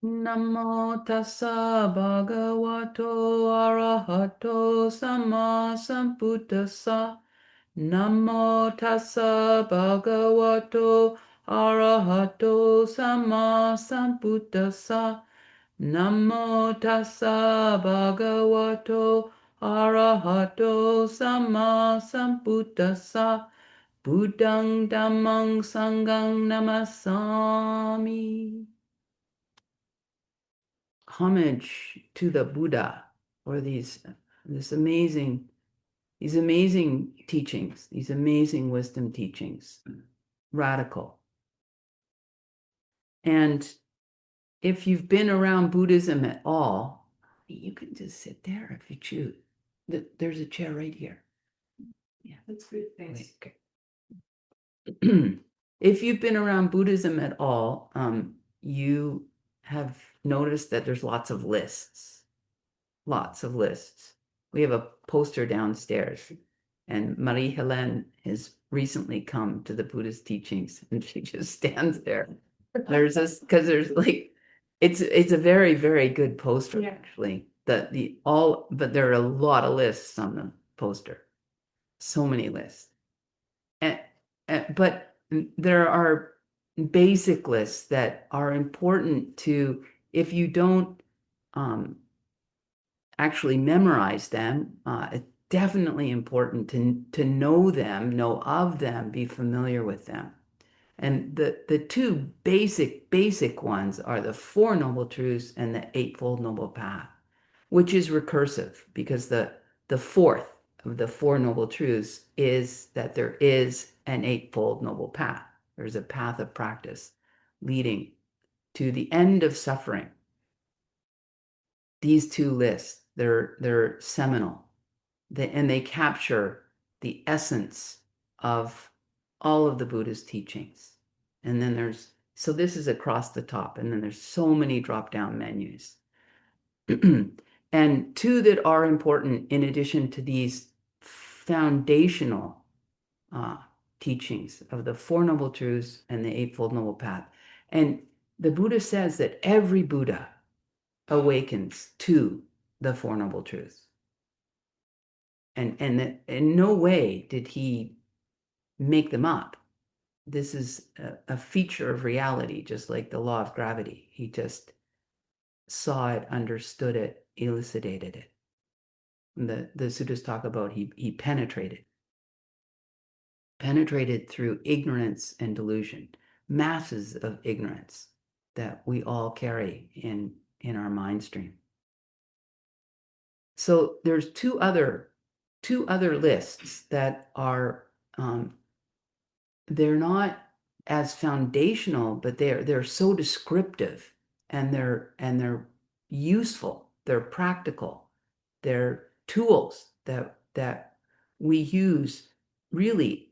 Namo tassa bhagavato arahato sama sambuddhassa. Namo tassa bhagavato arahato sama sambuddhassa. Namo tassa bhagavato arahato sama sambuddhassa. Buddhang dhammang sanghang namasami. Homage to the Buddha, or these amazing teachings, these amazing wisdom teachings, radical. And if you've been around Buddhism at all, you can just sit there if you choose. There's a chair right here. Yeah, that's good. Thanks. Okay. If you've been around Buddhism at all, you have noticed that there's lots of lists. Lots of lists. We have a poster downstairs, and Marie-Helene has recently come to the Buddhist teachings, and she just stands there. There's this, because there's like, it's a very, very good poster, actually. But there are a lot of lists on the poster. So many lists. But there are basic lists that are important to, if you don't actually memorize them, it's definitely important to know them, know of them, be familiar with them. And the two basic ones are the Four Noble Truths and the Eightfold Noble Path, which is recursive because the fourth of the Four Noble Truths is that there is an Eightfold Noble Path. There's a path of practice leading to the end of suffering. These two lists, they're seminal. And they capture the essence of all of the Buddha's teachings. And then so this is across the top, and then there's so many drop-down menus. And two that are important in addition to these foundational teachings of the Four Noble Truths and the Eightfold Noble Path. And the Buddha says that every Buddha awakens to the Four Noble Truths. And that in no way did he make them up. This is a feature of reality, just like the law of gravity. He just saw it, understood it, elucidated it. And the sutras talk about he penetrated through ignorance and delusion, masses of ignorance that we all carry in our mind stream. So there's two other lists that are they're not as foundational, but they're so descriptive, and they're useful, they're practical, they're tools that we use really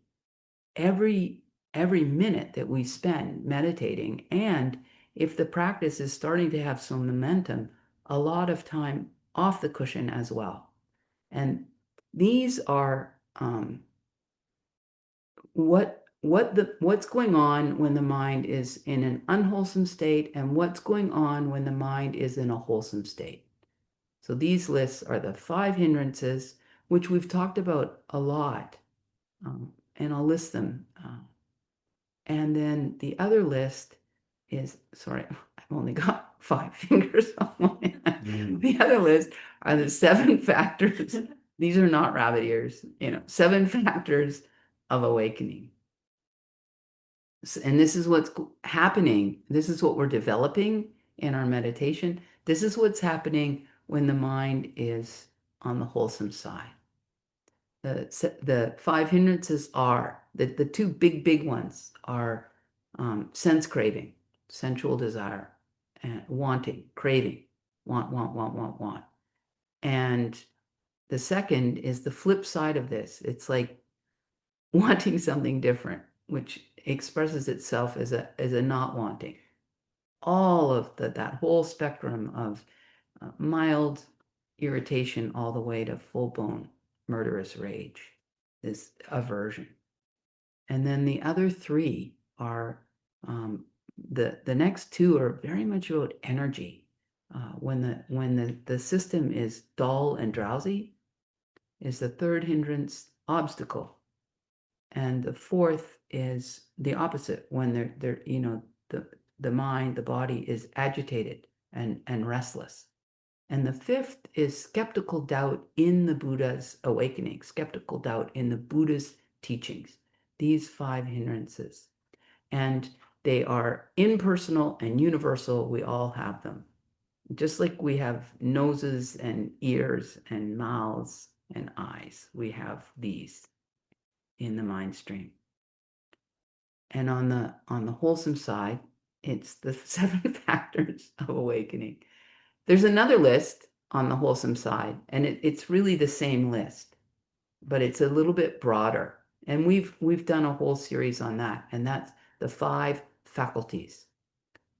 every minute that we spend meditating. And if the practice is starting to have some momentum, a lot of time off the cushion as well. And these are what's going on when the mind is in an unwholesome state, and what's going on when the mind is in a wholesome state. So these lists are the Five Hindrances, which we've talked about a lot, and I'll list them. And then the other list is, sorry, I've only got 5 fingers on my hand. The other list are the 7 factors. These are not rabbit ears, 7 factors of awakening. And this is what's happening. This is what we're developing in our meditation. This is what's happening when the mind is on the wholesome side. The 5 hindrances are, the 2 big ones are sense craving, sensual desire, and wanting, craving, want. And the second is the flip side of this. It's like wanting something different, which expresses itself as a not wanting. All of that whole spectrum of mild irritation all the way to full-blown murderous rage is aversion. And then the other 3 are The next two are very much about energy. When the system is dull and drowsy, is the third hindrance obstacle. And the fourth is the opposite, when the mind, the body is agitated and restless. And the fifth is skeptical doubt in the Buddha's awakening, skeptical doubt in the Buddha's teachings, these five hindrances. And they are impersonal and universal. We all have them. Just like we have noses and ears and mouths and eyes, we have these in the mind stream. And on the wholesome side, it's the 7 factors of awakening. There's another list on the wholesome side, and it's really the same list, but it's a little bit broader. And we've done a whole series on that, and that's the 5 faculties.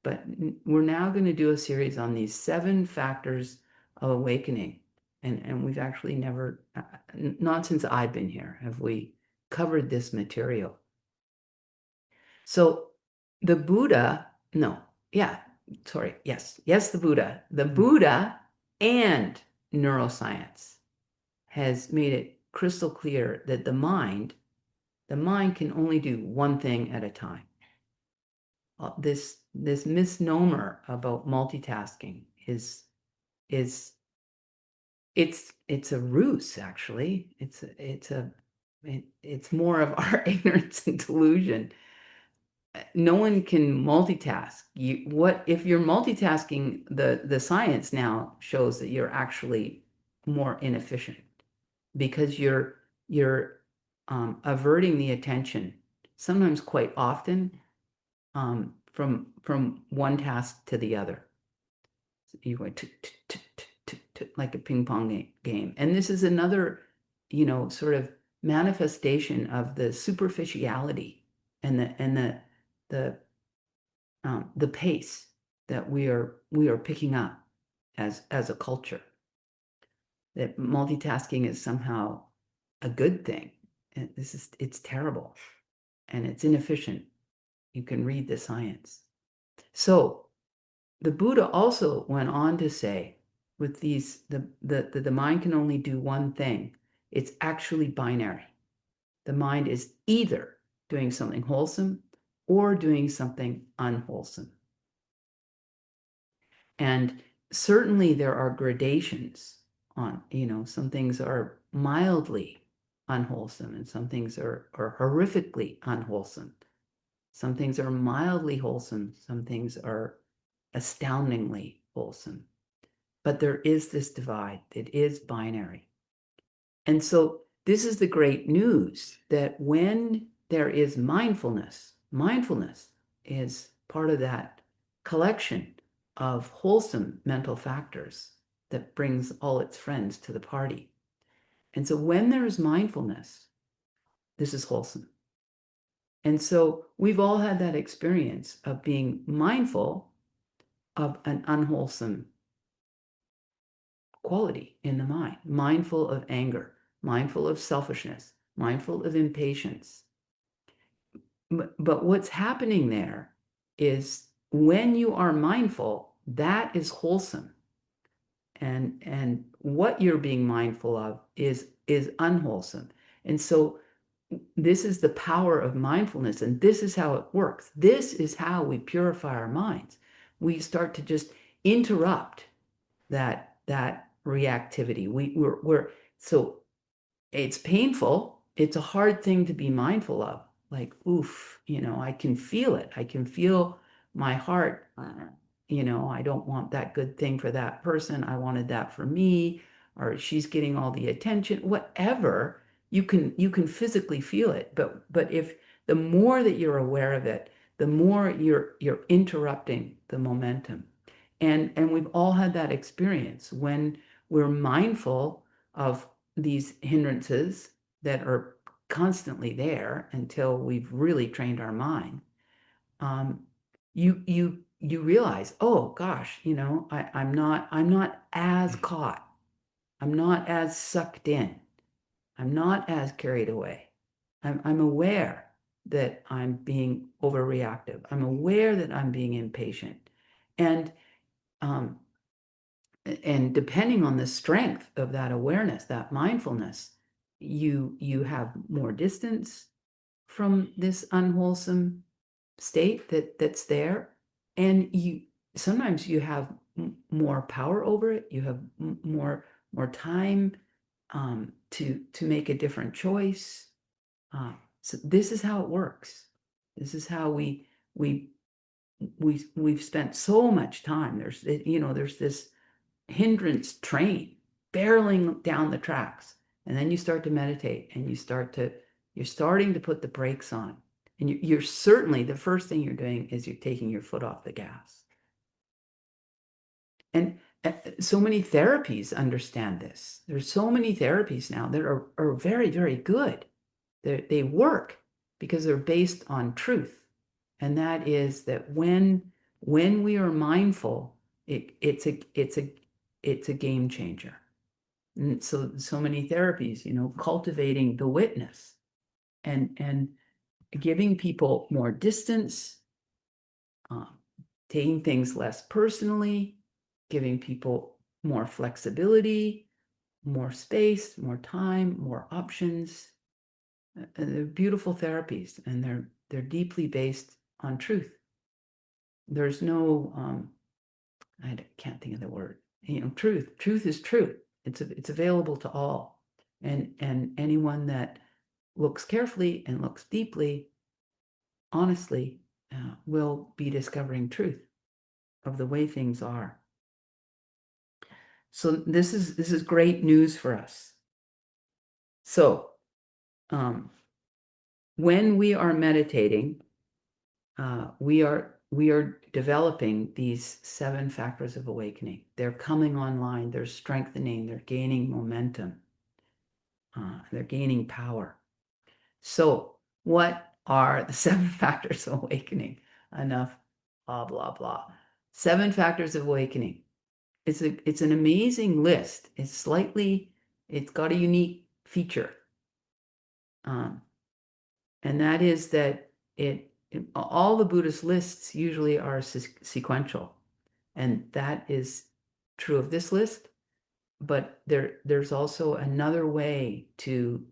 But we're now going to do a series on these 7 factors of awakening. And we've actually never, not since I've been here, have we covered this material. So the Buddha, no, yeah, sorry, yes, the Buddha and neuroscience has made it crystal clear that the mind can only do one thing at a time. This misnomer about multitasking is it's a ruse, actually. It's more of our ignorance and delusion. No one can multitask. What if you're multitasking? The science now shows that you're actually more inefficient because you're averting the attention, sometimes quite often, from one task to the other. So you're going like a ping pong game, and this is another, sort of manifestation of the superficiality and the pace that we are picking up as a culture. That multitasking is somehow a good thing. And it's terrible and it's inefficient. You can read the science. So the Buddha also went on to say, with these, the mind can only do one thing. It's actually binary. The mind is either doing something wholesome or doing something unwholesome. And certainly there are gradations on, some things are mildly unwholesome and some things are horrifically unwholesome. Some things are mildly wholesome, some things are astoundingly wholesome. But there is this divide, it is binary. And so this is the great news, that when there is mindfulness is part of that collection of wholesome mental factors that brings all its friends to the party. And so when there is mindfulness, this is wholesome. And so we've all had that experience of being mindful of an unwholesome quality in the mind, mindful of anger, mindful of selfishness, mindful of impatience. But what's happening there is when you are mindful, that is wholesome. And what you're being mindful of is unwholesome. And so this is the power of mindfulness, and this is how it works. This is how we purify our minds. We start to just interrupt that reactivity. We're so it's painful. It's a hard thing to be mindful of. Like, oof, I can feel it. I can feel my heart. I don't want that good thing for that person. I wanted that for me, or she's getting all the attention. Whatever, you can physically feel it. But if the more that you're aware of it, the more you're interrupting the momentum. And we've all had that experience when we're mindful of these hindrances that are constantly there until we've really trained our mind. You realize, oh gosh, I'm not as caught. I'm not as sucked in. I'm not as carried away. I'm aware. that I'm being overreactive. I'm aware that I'm being impatient. And depending on the strength of that awareness, that mindfulness, you have more distance from this unwholesome state that's there, and you sometimes you have more power over it. You have more time to make a different choice. So this is how it works. This is how we've spent so much time. There's this hindrance train barreling down the tracks, and then you start to meditate, and you're starting to put the brakes on, and you're certainly, the first thing you're doing is you're taking your foot off the gas. And so many therapies understand this. There's so many therapies now that are very, very good. They work because they're based on truth. And that is that when we are mindful, it's a game changer. And so many therapies, cultivating the witness and giving people more distance, taking things less personally, giving people more flexibility, more space, more time, more options. They're beautiful therapies, and they're deeply based on truth. There's no I can't think of the word. Truth. Truth is truth. It's available to all, and anyone that looks carefully and looks deeply, honestly, will be discovering truth of the way things are. So this is great news for us. So, when we are meditating, we are developing these 7 factors of awakening. They're coming online. They're strengthening. They're gaining momentum. They're gaining power. So, what are the 7 factors of awakening? Enough, blah blah blah. 7 factors of awakening. It's an amazing list. It's got a unique feature, and that is that all the Buddhist lists usually are sequential, and that is true of this list. But there's also another way to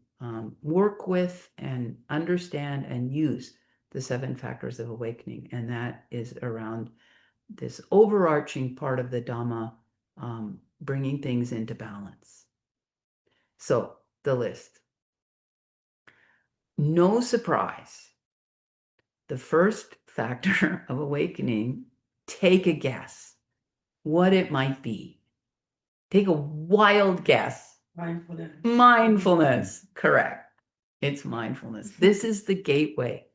work with and understand and use the 7 factors of awakening, and that is around this overarching part of the Dhamma, bringing things into balance. So the list. No surprise. The first factor of awakening, take a guess what it might be. Take a wild guess. Mindfulness. Mindfulness, correct. It's mindfulness. This is the gateway.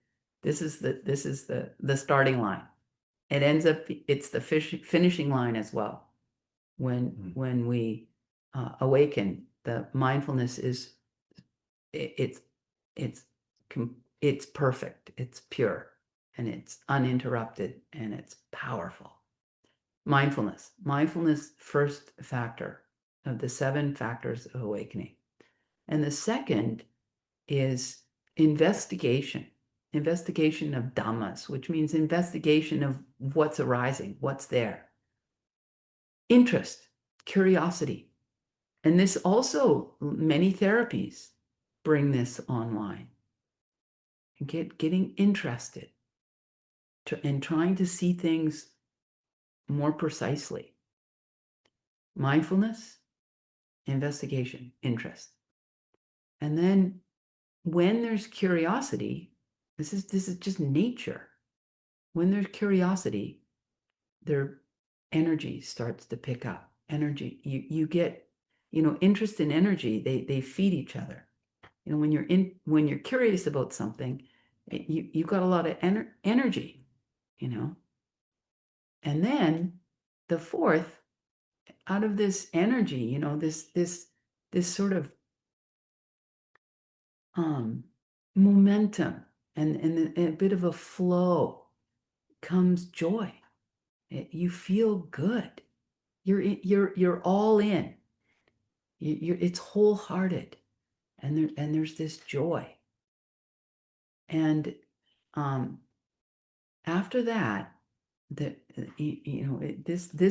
This is the starting line. It ends up, it's the finishing line as well. When we awaken, the mindfulness is it's perfect, it's pure, and it's uninterrupted, and it's powerful. Mindfulness, first factor of the 7 factors of awakening. And the second is investigation of dhammas, which means investigation of what's arising, what's there. Interest, curiosity. And this also, many therapies bring this online. Getting interested in trying to see things more precisely. Mindfulness, investigation, interest. And then when there's curiosity, this is just nature. When there's curiosity, their energy starts to pick up. Energy, you get, interest and energy, they feed each other. When you're curious about something, you've got a lot of energy, And then the fourth, out of this energy, this sort of momentum and a bit of a flow, comes joy. You feel good. You're all in. It's wholehearted, and there's this joy. And after that, this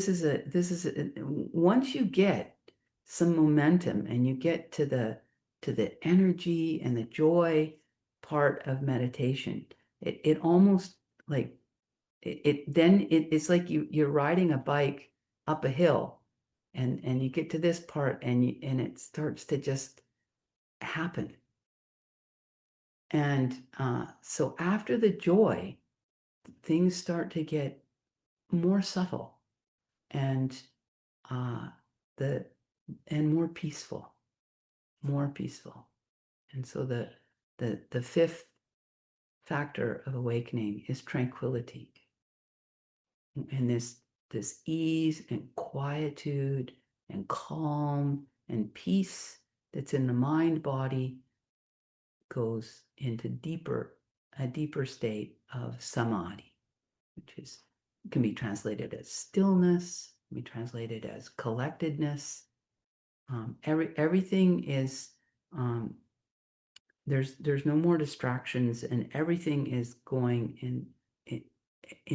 is once you get some momentum and you get to the energy and the joy part of meditation, it almost like it's like you're riding a bike up a hill, and you get to this part, and it starts to just happen. And so after the joy, things start to get more subtle and uh, the and more peaceful, more peaceful. And so the fifth factor of awakening is tranquility, and this ease and quietude and calm and peace that's in the mind body goes into a deeper state of samadhi, which can be translated as stillness, can be translated as collectedness. Everything is there's no more distractions, and everything is going in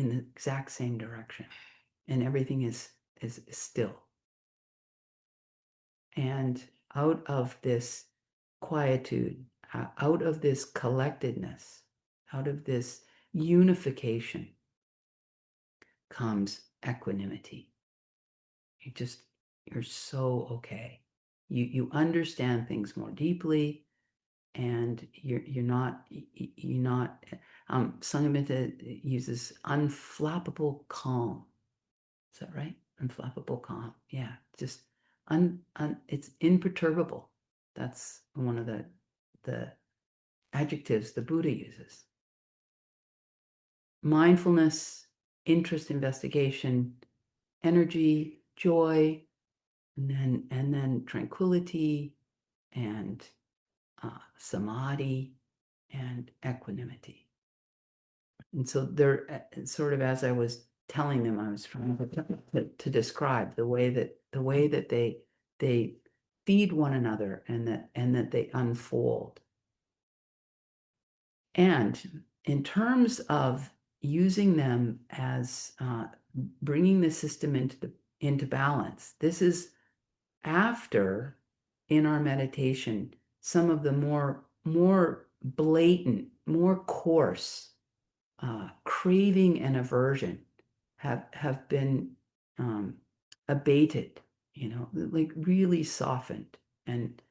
the exact same direction, and everything is still. And out of this quietude, out of this collectedness, out of this unification comes equanimity. You're so okay. You understand things more deeply, and you're not Sanghamitra uses unflappable calm. Is that right? Unflappable calm. Yeah, just it's imperturbable. That's one of the adjectives the Buddha uses. Mindfulness, interest, investigation, energy, joy, and then tranquility and samadhi and equanimity. And so they're sort of, as I was telling them, I was trying to describe the way that they feed one another, and that they unfold. And in terms of using them as bringing the system into balance, this is after, in our meditation, some of the more blatant, more coarse craving and aversion have been abated, like really softened, and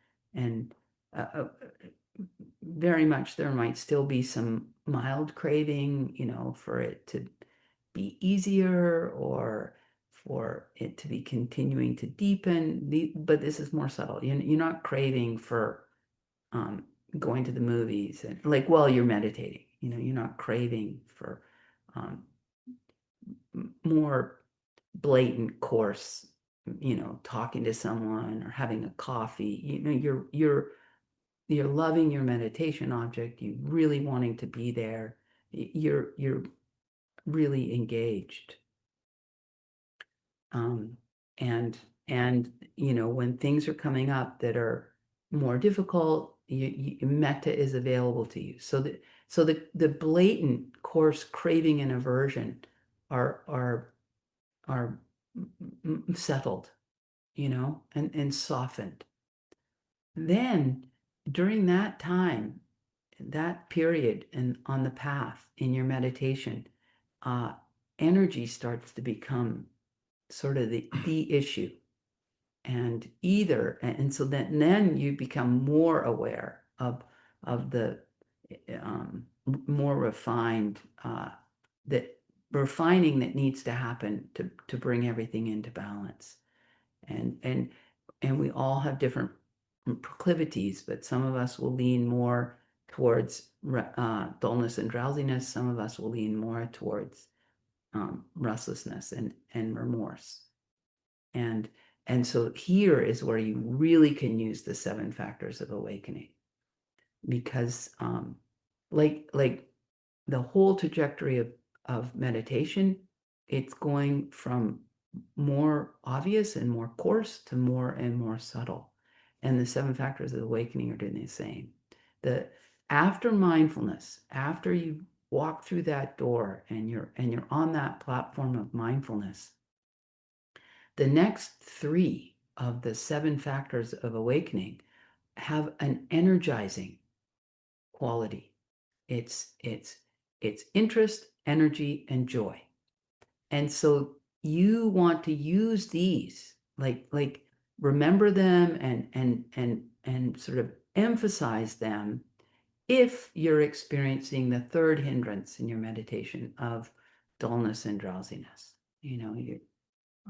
uh, uh, very much there might still be some mild craving, for it to be easier, or for it to be continuing to deepen. But this is more subtle. You're not craving for um, going to the movies, and like while you're meditating, you're not craving for um, more blatant course, talking to someone or having a coffee. You're loving your meditation object. You really wanting to be there. You're really engaged. Um, and when things are coming up that are more difficult, metta is available to you. So the blatant coarse craving and aversion are settled, and softened. Then during that time, that period and on the path in your meditation, uh, energy starts to become sort of the issue. And so then you become more aware of the more refined that refining that needs to happen to bring everything into balance. And we all have different proclivities, but some of us will lean more towards dullness and drowsiness. Some of us will lean more towards restlessness and remorse. And so here is where you really can use the seven factors of awakening, because like the whole trajectory of meditation, it's going from more obvious and more coarse to more and more subtle. And the seven factors of awakening are doing the same. The After mindfulness, after you walk through that door and you're on that platform of mindfulness, the next three of the seven factors of awakening have an energizing quality. It's interest, energy, and joy. And so you want to use these, like remember them and sort of emphasize them if you're experiencing the third hindrance in your meditation of dullness and drowsiness.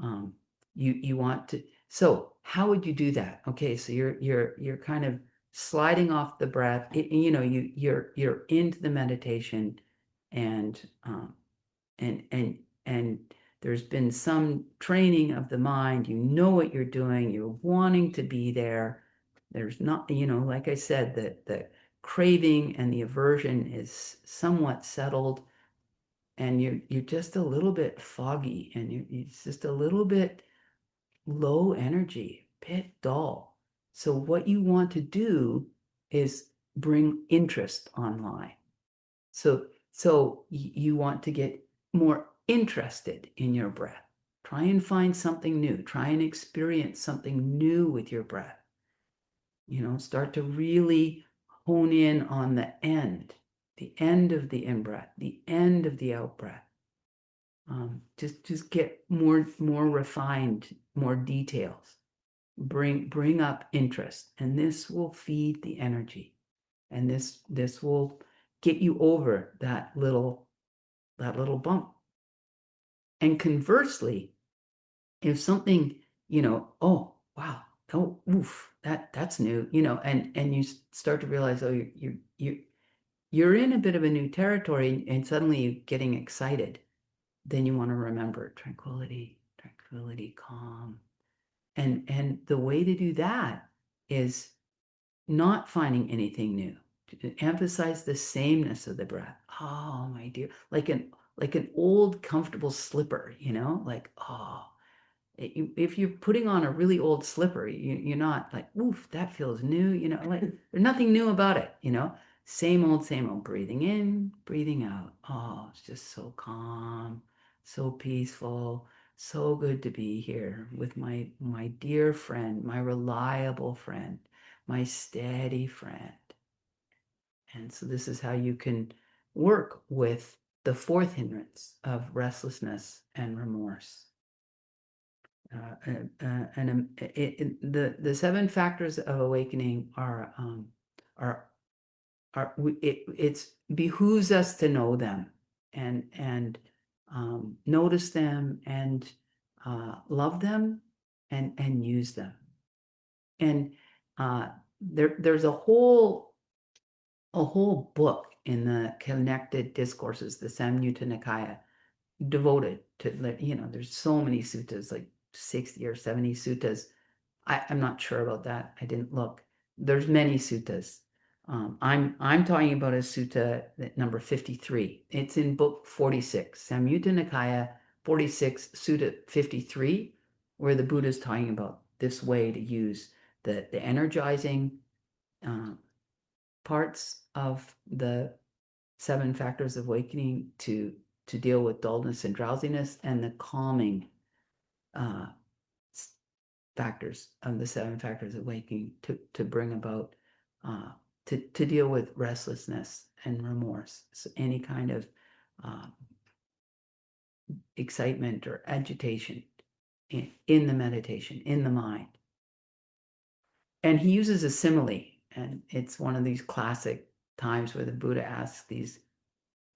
Um, you want to. So how would you do that? Okay, so you're kind of sliding off the breath. You're into the meditation, and and there's been some training of the mind. You know what you're doing. You're wanting to be there. There's not, like I said, that the craving and the aversion is somewhat settled, and you're just a little bit foggy, and it's just a little bit low energy, bit dull. So what you want to do is bring interest online. So you want to get more interested in your breath. Try and find something new. Try and experience something new with your breath. Start to really hone in on the end of the in-breath, the end of the out-breath. Just get more refined, more details. Bring up interest, and this will feed the energy, and this will get you over that little bump. And conversely, if something, oh wow, oh oof, that's new, and you start to realize, oh, you're in a bit of a new territory, and suddenly you're getting excited, then you want to remember tranquility, calm. And the way to do that is not finding anything new. To emphasize the sameness of the breath. Oh, my dear, like an old comfortable slipper, like, oh, if you're putting on a really old slipper, you're not like, oof, that feels new, like there's nothing new about it, same old, breathing in, breathing out. Oh, it's just so calm, so peaceful, so good to be here with my dear friend, my reliable friend, my steady friend. And so this is how you can work with the fourth hindrance of restlessness and remorse. The seven factors of awakening are it's behooves us to know them and notice them and love them and use them. And there's a whole book in the connected discourses, the Samyutta Nikaya, devoted to, there's so many suttas, like 60 or 70 suttas. I'm not sure about that. I didn't look. There's many suttas. I'm talking about a sutta number 53. It's in book 46, Samyutta Nikaya 46, Sutta 53, where the Buddha is talking about this way to use the energizing parts of the seven factors of awakening to deal with dullness and drowsiness, and the calming uh, factors of the seven factors of awakening to bring about to deal with restlessness and remorse. So any kind of uh, excitement or agitation in the meditation, in the mind. And he uses a simile, and it's one of these classic times where the Buddha asks these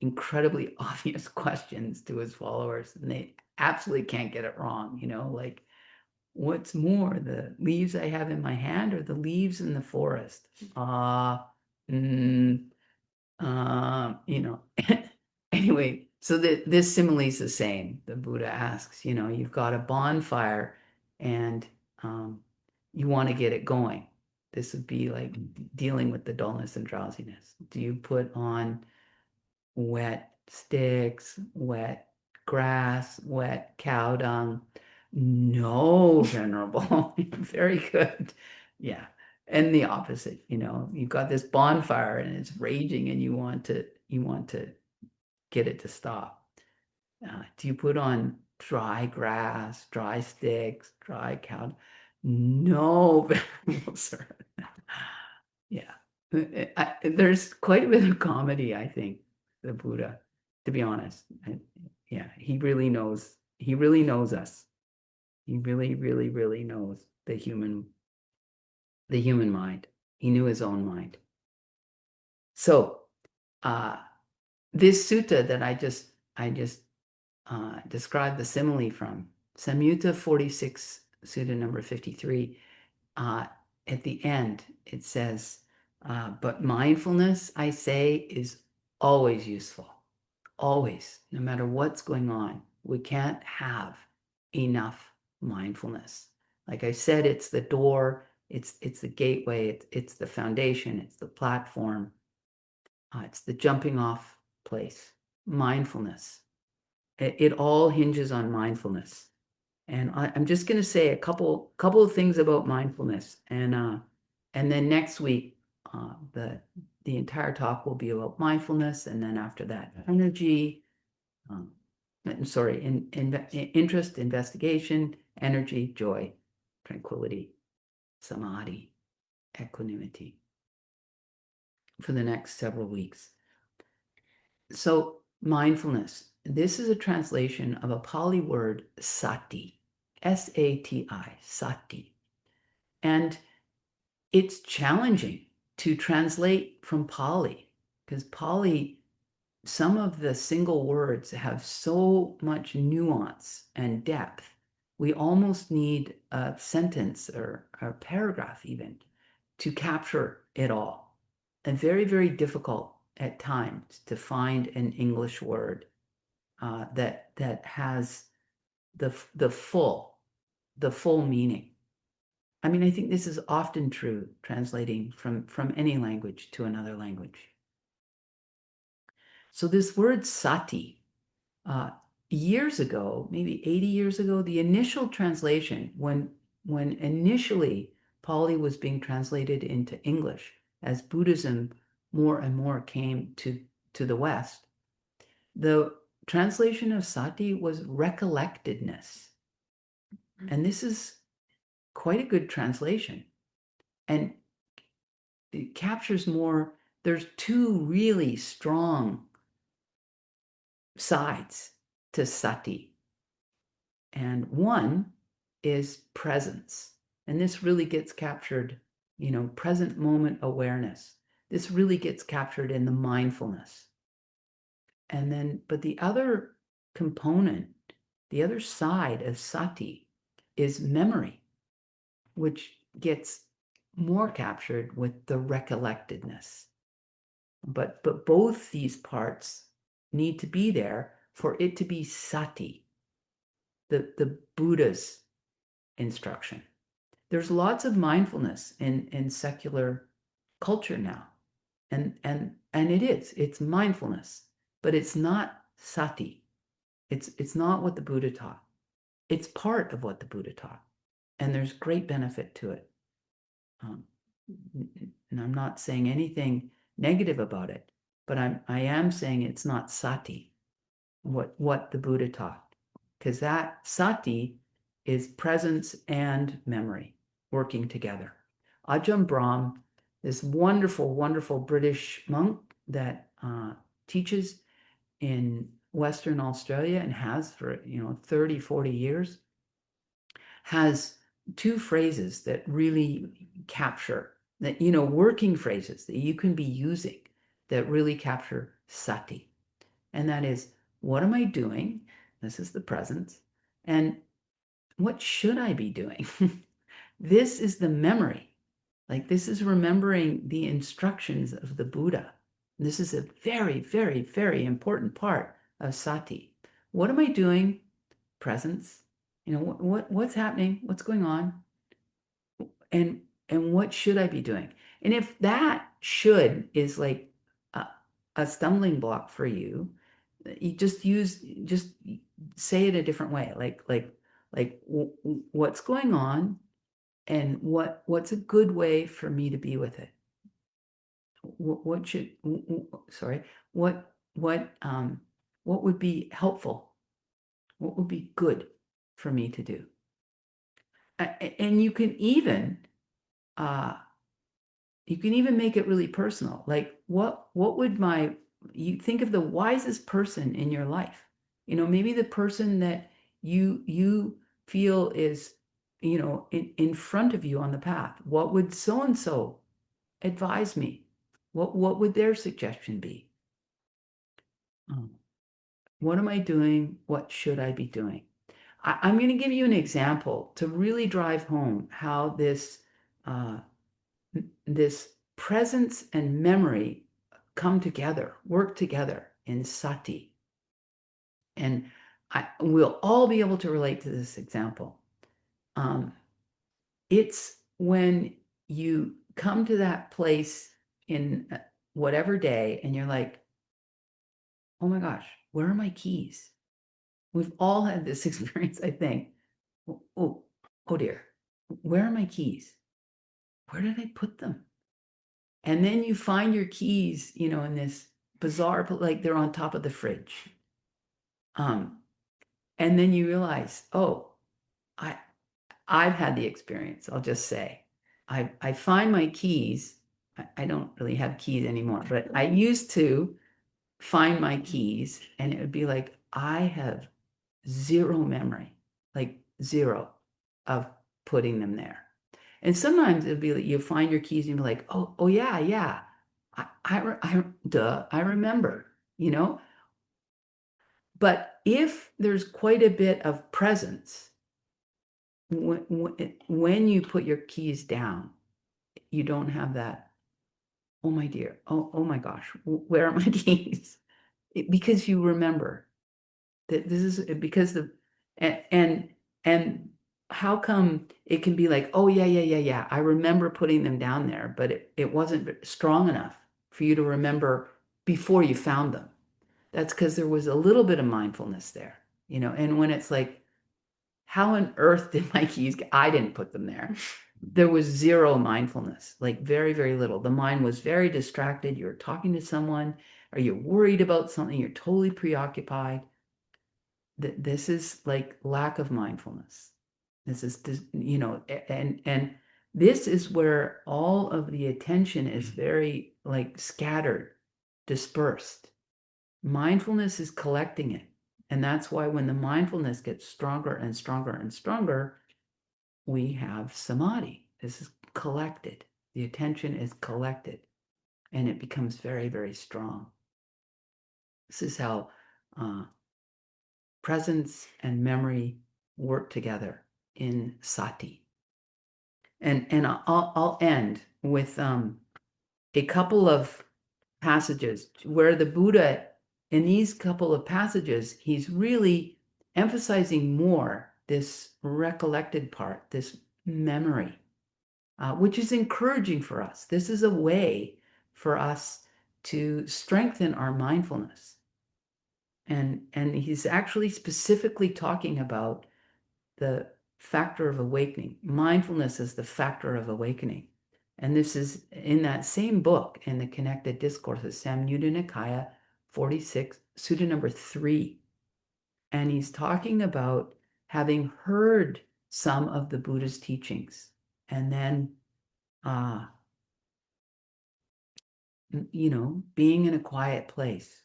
incredibly obvious questions to his followers, and they absolutely can't get it wrong, like, what's more, the leaves I have in my hand or the leaves in the forest? Mm, anyway, so this simile is the same. The Buddha asks, you've got a bonfire and you want to get it going. This would be like dealing with the dullness and drowsiness. Do you put on wet sticks, wet grass, wet cow dung? No, Venerable. Very good. Yeah. And the opposite, you've got this bonfire and it's raging and you want to get it to stop. Do you put on dry grass, dry sticks, dry cow? No, sir. Yeah. There's quite a bit of comedy, I think, the Buddha, to be honest. Yeah, he really knows. He really knows us. He really, really, really knows the human mind. He knew his own mind. So, this sutta that I just described the simile from, Samyutta 46, Sutta number 53, at the end, it says, but mindfulness, I say, is always useful. Always, no matter what's going on. We can't have enough mindfulness. Like I said, it's the door, it's the gateway, it's the foundation, it's the platform, it's the jumping off place. Mindfulness. It all hinges on mindfulness. And I'm just going to say a couple of things about mindfulness, and then next week the entire talk will be about mindfulness, and then after that, energy, interest, investigation, energy, joy, tranquility, samadhi, equanimity for the next several weeks. So mindfulness. This is a translation of a Pali word, sati, S-A-T-I, sati. And it's challenging to translate from Pali because Pali, some of the single words have so much nuance and depth. We almost need a sentence or a paragraph even to capture it all. And very, very difficult at times to find an English word that has the full meaning. I mean, I think this is often true translating from any language to another language. So this word sati, years ago, maybe 80 years ago, the initial translation, when initially Pali was being translated into English, as Buddhism more and more came to the West, the translation of sati was recollectedness. And this is quite a good translation. And it captures more. There's two really strong sides to sati. And one is presence. And this really gets captured, present moment awareness. This really gets captured in the mindfulness. And then, but the other component, the other side of sati is memory, which gets more captured with the recollectedness. But both these parts need to be there for it to be sati, the Buddha's instruction. There's lots of mindfulness in secular culture now. And it's mindfulness, but it's not sati. It's not what the Buddha taught. It's part of what the Buddha taught. And there's great benefit to it. And I'm not saying anything negative about it, but I am saying it's not sati, what the Buddha taught, because that sati is presence and memory working together. Ajahn Brahm, this wonderful, wonderful British monk that teaches in Western Australia and has for 30, 40 years, has two phrases that really capture that, working phrases that you can be using that really capture sati. And that is, what am I doing? This is the presence. And what should I be doing? This is the memory. Like, this is remembering the instructions of the Buddha. This is a very, very, very important part of sati. What am I doing? Presence. What's happening? What's going on? And what should I be doing? And if that should is like a stumbling block for you, you just say it a different way. What's going on, and what's a good way for me to be with it? What What would be helpful? What would be good for me to do? And uh, you can even make it really personal. Like what would you think of the wisest person in your life? Maybe the person that you feel is, in front of you on the path. What would so and so advise me? What would their suggestion be? Um, what am I doing? What should I be doing? I'm going to give you an example to really drive home how uh, this presence and memory come together, work together in sati. And we'll all be able to relate to this example. Um, it's when you come to that place in whatever day and you're like, oh my gosh, where are my keys? We've all had this experience, I think. Oh dear, where are my keys? Where did I put them? And then you find your keys, in this bizarre, like they're on top of the fridge. Um, and then you realize, oh, I I've had the experience, I'll just say. I find my keys. I don't really have keys anymore, but I used to find my keys and it would be like, I have zero memory, like zero of putting them there. And sometimes it'd be like you find your keys and you'd be like, oh yeah, yeah. I remember, you know? But if there's quite a bit of presence, when you put your keys down, you don't have that, oh my dear, oh my gosh, where are my keys? Because you remember that this is because and and how come it can be like, oh yeah, yeah, yeah, yeah, I remember putting them down there, but it wasn't strong enough for you to remember before you found them. That's because there was a little bit of mindfulness there, and when it's like, how on earth did my keys get? I didn't put them there. There was zero mindfulness, like very, very little. The mind was very distracted. You're talking to someone, or you're worried about something, you're totally preoccupied. This is like lack of mindfulness. This is this, and this is where all of the attention is very like scattered, dispersed. Mindfulness is collecting it. And that's why when the mindfulness gets stronger and stronger and stronger, we have samadhi. This is collected. The attention is collected and it becomes very, very strong. This is how presence and memory work together in sati. And I'll end with a couple of passages where the Buddha, in these couple of passages, he's really emphasizing more this recollected part, this memory, which is encouraging for us. This is a way for us to strengthen our mindfulness. And he's actually specifically talking about the factor of awakening. Mindfulness is the factor of awakening. And this is in that same book in the Connected Discourses, Samyutta Nikaya 46, Sutta number 3. And he's talking about having heard some of the Buddha's teachings and then, being in a quiet place.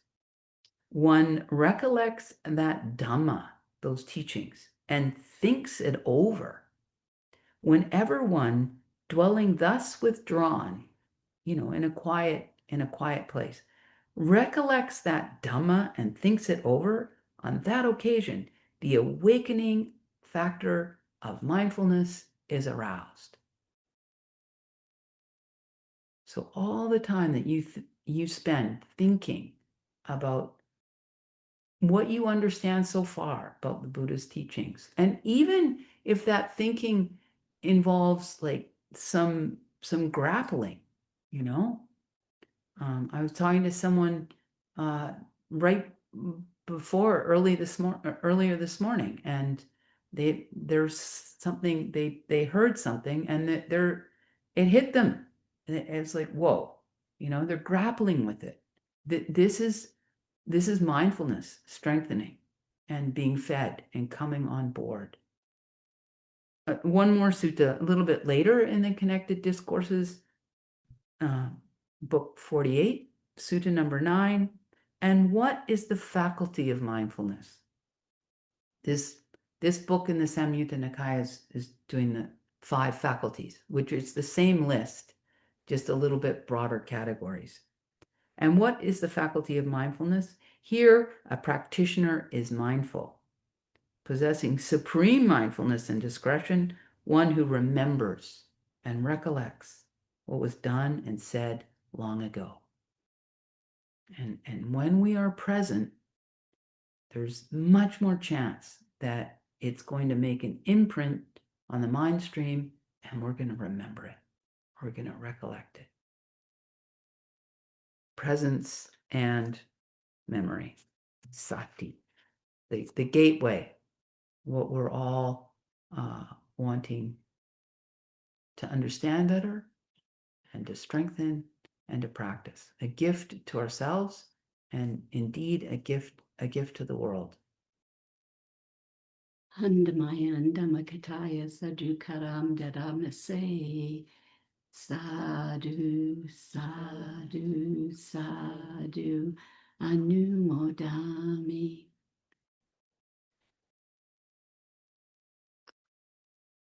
One recollects that Dhamma, those teachings, and thinks it over. Whenever one dwelling thus withdrawn, in a quiet place, recollects that Dhamma and thinks it over, on that occasion, the awakening factor of mindfulness is aroused. So all the time that you spend thinking about what you understand so far about the Buddha's teachings, and even if that thinking involves like some grappling, you know, I was talking to someone right before earlier this morning, and there's something they heard something, and it hit them, and it's like, whoa, they're grappling with it. This is This is mindfulness strengthening and being fed and coming on board. One more sutta a little bit later in the Connected Discourses, book 48, sutta number 9. And what is the faculty of mindfulness? This book in the Samyutta Nikaya is doing the 5 faculties, which is the same list, just a little bit broader categories. And what is the faculty of mindfulness? Here, a practitioner is mindful, possessing supreme mindfulness and discretion, one who remembers and recollects what was done and said long ago. And when we are present, there's much more chance that it's going to make an imprint on the mind stream, and we're going to remember it. We're going to recollect it. Presence and memory. Sati. The gateway. What we're all wanting to understand better and to strengthen and to practice. A gift to ourselves and indeed a gift to the world. Handamayan Dhammakataya Sadhukaram Dadamase Sadhu Sadhu Sadhu Anumodami